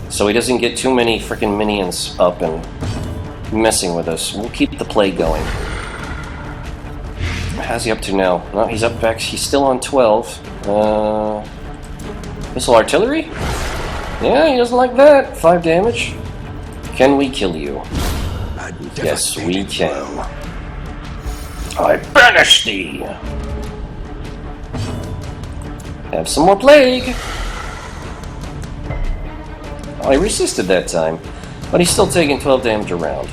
So he doesn't get too many freaking minions up and messing with us. We'll keep the plague going. How's he up to now? No, he's up back. He's still on 12. Missile Artillery? Yeah, he doesn't like that. 5 damage. Can we kill you? Yes, we can. I banish thee! Have some more plague! Oh, he resisted that time, but he's still taking 12 damage around.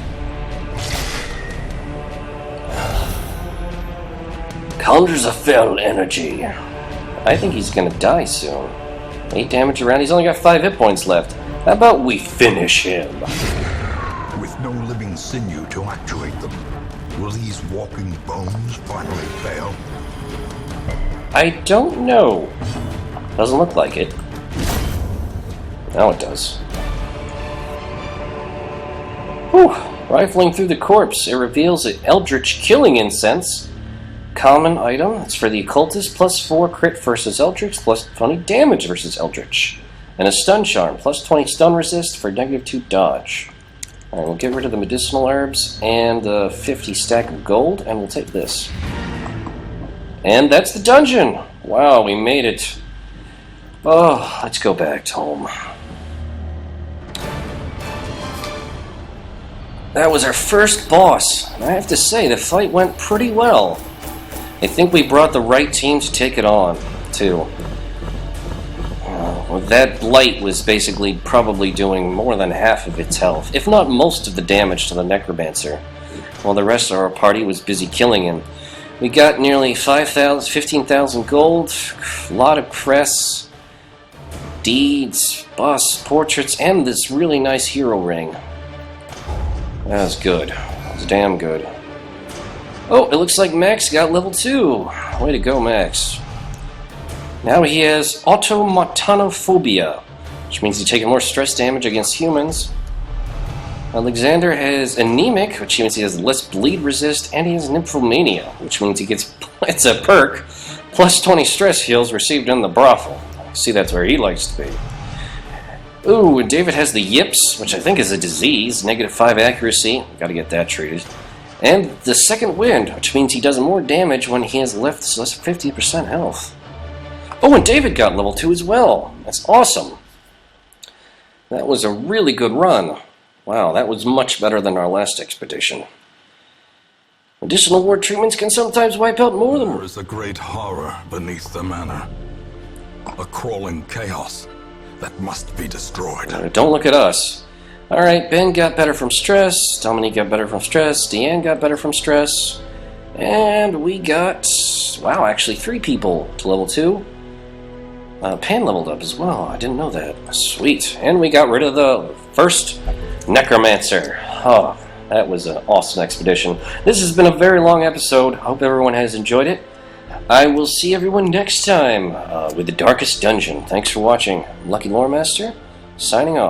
Conjures a fell energy. I think he's gonna die soon. 8 damage around. He's only got 5 hit points left. How about we finish him? With no living sinew to actuate them, will these walking bones finally fail? I don't know. Doesn't look like it. Now it does. Whew. Rifling through the corpse, it reveals an eldritch killing incense. Common item. It's for the occultist. +4 crit versus eldritch, +20 damage versus eldritch. And a stun charm. +20 stun resist for -2 dodge. Alright, we'll get rid of the medicinal herbs and the 50 stack of gold, and we'll take this. And that's the dungeon! Wow, we made it. Oh, let's go back home. That was our first boss, and I have to say, the fight went pretty well. I think we brought the right team to take it on, too. Well, that blight was basically probably doing more than half of its health, if not most of the damage to the Necromancer, while the rest of our party was busy killing him. We got nearly 15,000 gold, a lot of crests, deeds, busts, portraits, and this really nice hero ring. That was good. That was damn good. Oh, it looks like Max got level 2. Way to go, Max. Now he has automatonophobia, which means he's taking more stress damage against humans. Alexander has anemic, which means he has less bleed resist, and he has nymphomania, which means he gets, it's a perk, +20 stress heals received in the brothel. See, that's where he likes to be. Ooh, and David has the yips, which I think is a disease, -5 accuracy. Gotta get that treated. And the second wind, which means he does more damage when he has left less 50% health. Oh, and David got level 2 as well. That's awesome. That was a really good run. Wow, that was much better than our last expedition. Additional ward treatments can sometimes wipe out more than... There is a great horror beneath the manor. A crawling chaos that must be destroyed. Don't look at us. Alright, Ben got better from stress, Dominique got better from stress, Deanne got better from stress, and we got, wow, actually 3 people to level 2. Pan leveled up as well, I didn't know that. Sweet. And we got rid of the first Necromancer. Oh, that was an awesome expedition. This has been a very long episode. I hope everyone has enjoyed it. I will see everyone next time with the Darkest Dungeon. Thanks for watching. LuckyLoremaster, signing off.